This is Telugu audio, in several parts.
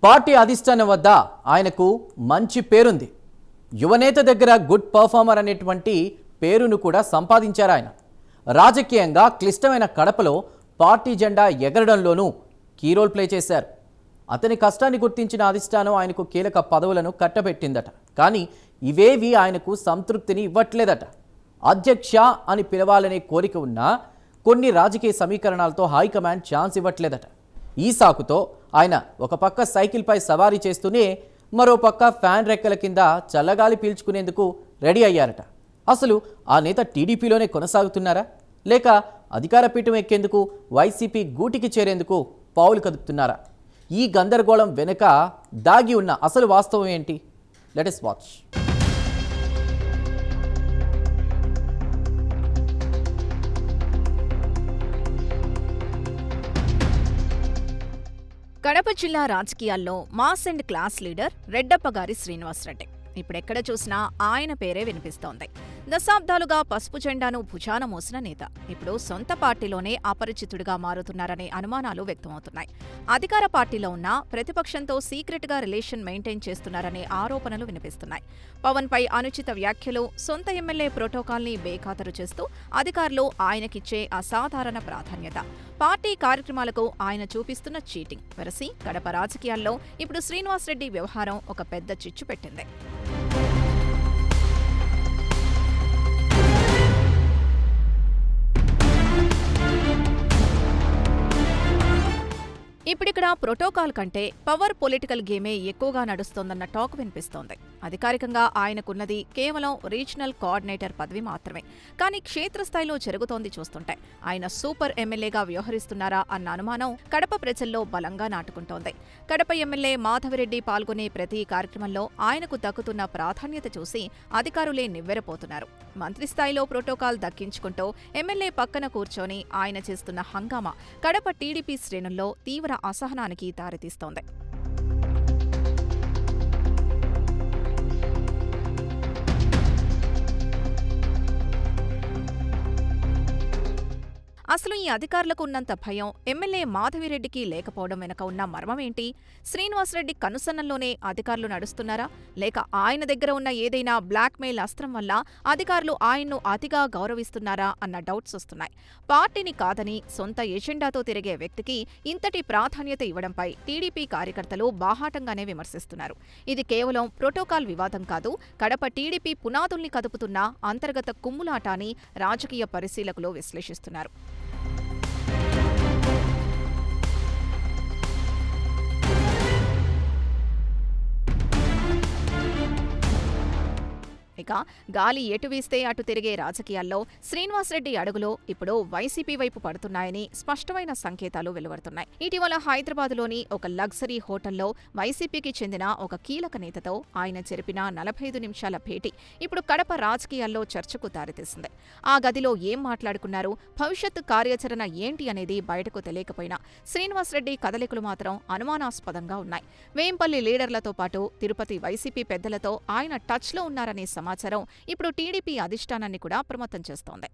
పార్టీ అధిష్టానం వద్ద ఆయనకు మంచి పేరుంది. యువనేత దగ్గర గుడ్ పర్ఫార్మర్ అనేటువంటి పేరును కూడా సంపాదించారు ఆయన. రాజకీయంగా క్లిష్టమైన కడపలో పార్టీ జెండా ఎగరడంలోనూ కీ రోల్ ప్లే చేశారు. అతని కష్టాన్ని గుర్తించిన అధిష్టానం ఆయనకు కీలక పదవులను కట్టబెట్టిందట. కానీ ఇవేవి ఆయనకు సంతృప్తిని ఇవ్వట్లేదట. అధ్యక్ష అని పిలవాలనే కోరిక ఉన్నా కొన్ని రాజకీయ సమీకరణాలతో హైకమాండ్ ఛాన్స్ ఇవ్వట్లేదట. ఈ సాకుతో ఆయన ఒక పక్క సైకిల్పై సవారీ చేస్తూనే మరో పక్క ఫ్యాన్ రెక్కల కింద చల్లగాలి పీల్చుకునేందుకు రెడీ అయ్యారట. అసలు ఆ నేత టీడీపీలోనే కొనసాగుతున్నారా, లేక అధికార పీఠం ఎక్కేందుకు వైసీపీ గూటికి చేరేందుకు పావులు కదుపుతున్నారా? ఈ గందరగోళం వెనుక దాగి ఉన్న అసలు వాస్తవం ఏంటి? Let us watch. కడప జిల్లా రాజకీయాల్లో మాస్ అండ్ క్లాస్ లీడర్ రెడ్డప్పగారి శ్రీనివాసరెడ్డి. ఇప్పుడెక్కడ చూసినా ఆయన పేరే వినిపిస్తోంది. దశాబ్దాలుగా పసుపు జెండాను భుజాన మోసిన నేత ఇప్పుడు సొంత పార్టీలోనే అపరిచితుడిగా మారుతున్నారనే అనుమానాలు వ్యక్తమవుతున్నాయి. అధికార పార్టీలో ఉన్న ప్రతిపక్షంతో సీక్రెట్ గా రిలేషన్ మెయింటైన్ చేస్తున్నారనే ఆరోపణలు వినిపిస్తున్నాయి. పవన్ పై అనుచిత వ్యాఖ్యలు, సొంత ఎమ్మెల్యే ప్రోటోకాల్ని బేఖాతరు చేస్తూ అధికారులు ఆయనకిచ్చే అసాధారణ ప్రాధాన్యత, పార్టీ కార్యక్రమాలకు ఆయన చూపిస్తున్న చీటింగ్ వెరసి కడప రాజకీయాల్లో ఇప్పుడు శ్రీనివాసరెడ్డి వ్యవహారం ఒక పెద్ద చిచ్చు పెట్టింది. ఇప్పుడిక్కడ ప్రోటోకాల్ కంటే పవర్ పొలిటికల్ గేమే ఎక్కువగా నడుస్తోందన్న టాక్ వినిపిస్తోంది. అధికారికంగా ఆయనకున్నది కేవలం రీజనల్ కోఆర్డినేటర్ పదవి మాత్రమే. కానీ క్షేత్రస్థాయిలో జరుగుతోంది చూస్తుంటే ఆయన సూపర్ ఎమ్మెల్యేగా వ్యవహరిస్తున్నారా అన్న అనుమానం కడప ప్రజల్లో బలంగా నాటుకుంటోంది. కడప ఎమ్మెల్యే మాధవిరెడ్డి పాల్గొనే ప్రతి కార్యక్రమంలో ఆయనకు దక్కుతున్న ప్రాధాన్యత చూసి అధికారులే నివ్వెరపోతున్నారు. మంత్రి స్థాయిలో ప్రోటోకాల్ దక్కించుకుంటూ ఎమ్మెల్యే పక్కన కూర్చొని ఆయన చేస్తున్న హంగామా కడప టీడీపీ శ్రేణుల్లో తీవ్ర అసహనానికి దారితీస్తోంది. అసలు ఈ అధికారులకు ఉన్నంత భయం ఎమ్మెల్యే మాధవిరెడ్డికి లేకపోవడం వెనక ఉన్న మర్మమేంటి? శ్రీనివాసరెడ్డి కనుసన్నల్లోనే అధికారులు నడుస్తున్నారా, లేక ఆయన దగ్గర ఉన్న ఏదైనా బ్లాక్మెయిల్ అస్త్రం వల్ల అధికారులు ఆయన్ను అతిగా గౌరవిస్తున్నారా అన్న డౌట్స్ వస్తున్నాయి. పార్టీని కాదని సొంత ఎజెండాతో తిరిగే వ్యక్తికి ఇంతటి ప్రాధాన్యత ఇవ్వడంపై టీడీపీ కార్యకర్తలు బాహాటంగానే విమర్శిస్తున్నారు. ఇది కేవలం ప్రోటోకాల్ వివాదం కాదు, కడప టీడీపీ పునాదుల్ని కదుపుతున్న అంతర్గత కుమ్ములాట అని రాజకీయ పరిశీలకులు విశ్లేషిస్తున్నారు. ఇక గాలి ఎటు వీస్తే అటు తిరిగే రాజకీయాల్లో శ్రీనివాసరెడ్డి అడుగులో ఇప్పుడు వైసీపీ వైపు పడుతున్నాయని స్పష్టమైన సంకేతాలు వెలువడుతున్నాయి. ఇటీవల హైదరాబాద్లోని ఒక లగ్జరీ హోటల్లో వైసీపీకి చెందిన ఒక కీలక నేతతో ఆయన జరిపిన 45 నిమిషాల భేటీ ఇప్పుడు కడప రాజకీయాల్లో చర్చకు దారితీసింది. ఆ గదిలో ఏం మాట్లాడుకున్నారు, భవిష్యత్తు కార్యాచరణ ఏంటి అనేది బయటకు తెలియకపోయినా శ్రీనివాసరెడ్డి కదలికలు మాత్రం అనుమానాస్పదంగా ఉన్నాయి. వేంపల్లి లీడర్లతో పాటు తిరుపతి వైసీపీ పెద్దలతో ఆయన టచ్లో ఉన్నారనే సమాచారం ఇప్పుడు టీడీపీ అధిష్టానాన్ని కూడా అప్రమత్తం చేస్తోంది.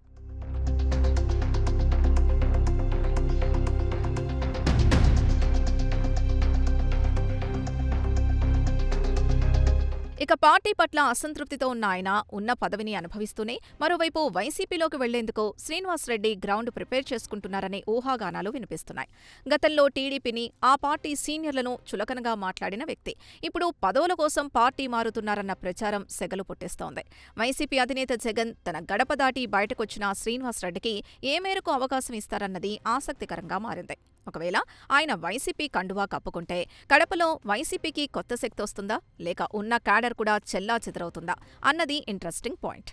ఇక పార్టీ పట్ల అసంతృప్తితో ఉన్న ఆయన ఉన్న పదవిని అనుభవిస్తూనే మరోవైపు వైసీపీలోకి వెళ్లేందుకు శ్రీనివాసరెడ్డి గ్రౌండ్ ప్రిపేర్ చేసుకుంటున్నారనే ఊహాగానాలు వినిపిస్తున్నాయి. గతంలో టీడీపీని, ఆ పార్టీ సీనియర్లను చులకనగా మాట్లాడిన వ్యక్తి ఇప్పుడు పదవుల కోసం పార్టీ మారుతున్నారన్న ప్రచారం సెగలు పుట్టిస్తోంది. వైసీపీ అధినేత జగన్ తన గడప దాటి బయటకొచ్చిన శ్రీనివాసరెడ్డికి ఏ మేరకు అవకాశం ఇస్తారన్నది ఆసక్తికరంగా మారింది. ఒకవేళ ఆయన వైసీపీ కండువా కప్పుకుంటే కడపలో వైసీపీకి కొత్త శక్తి వస్తుందా, లేక ఉన్న క్యాడర్ కూడా చెల్లాచెదరవుతుందా అన్నది ఇంట్రెస్టింగ్ పాయింట్.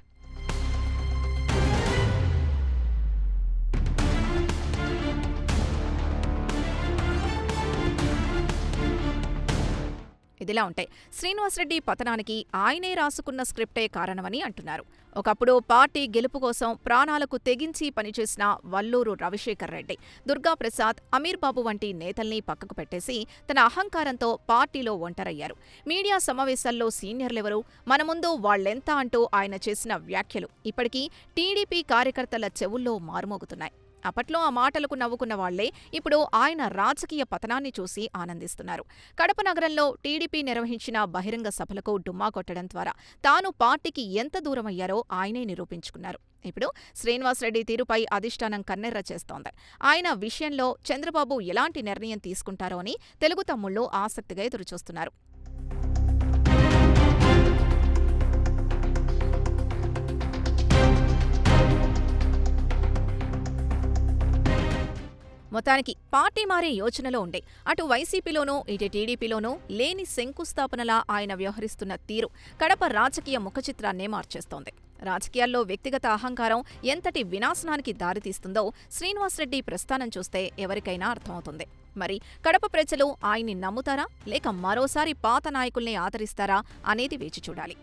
ఇదిలా ఉంటే శ్రీనివాసరెడ్డి పతనానికి ఆయనే రాసుకున్న స్క్రిప్టే కారణమని అంటున్నారు. ఒకప్పుడు పార్టీ గెలుపు కోసం ప్రాణాలకు తెగించి పనిచేసిన వల్లూరు రవిశేఖర్ రెడ్డి, దుర్గాప్రసాద్, అమీర్ బాబు వంటి నేతల్ని పక్కకు పెట్టేసి తన అహంకారంతో పార్టీలో ఒంటరయ్యారు. మీడియా సమావేశాల్లో సీనియర్లెవరు, మన ముందు వాళ్లెంత అంటూ ఆయన చేసిన వ్యాఖ్యలు ఇప్పటికీ టీడీపీ కార్యకర్తల చెవుల్లో మారుమోగుతున్నాయి. అప్పట్లో ఆ మాటలకు నవ్వుకున్న వాళ్లే ఇప్పుడు ఆయన రాజకీయ పతనాన్ని చూసి ఆనందిస్తున్నారు. కడప నగరంలో టీడీపీ నిర్వహించిన బహిరంగ సభలకు డుమ్మా కొట్టడం ద్వారా తాను పార్టీకి ఎంత దూరమయ్యారో ఆయనే నిరూపించుకున్నారు. ఇప్పుడు శ్రీనివాసరెడ్డి తీరుపై అధిష్టానం కన్నెర్ర చేస్తోంది. ఆయన విషయంలో చంద్రబాబు ఎలాంటి నిర్ణయం తీసుకుంటారో అని తెలుగు తమ్ముళ్లు ఆసక్తిగా ఎదురుచూస్తున్నారు. మొత్తానికి పార్టీ మారే యోచనలో ఉండే అటు వైసీపీలోనూ ఇటు టీడీపీలోనూ లేని శంకుస్థాపనలా ఆయన వ్యవహరిస్తున్న తీరు కడప రాజకీయ ముఖచిత్రాన్నే మార్చేస్తోంది. రాజకీయాల్లో వ్యక్తిగత అహంకారం ఎంతటి వినాశనానికి దారితీస్తుందో శ్రీనివాసరెడ్డి ప్రస్థానం చూస్తే ఎవరికైనా అర్థమవుతుంది. మరి కడప ప్రజలు ఆయన్ని నమ్ముతారా లేక మరోసారి పాత నాయకుల్ని ఆదరిస్తారా అనేది వేచి చూడాలి.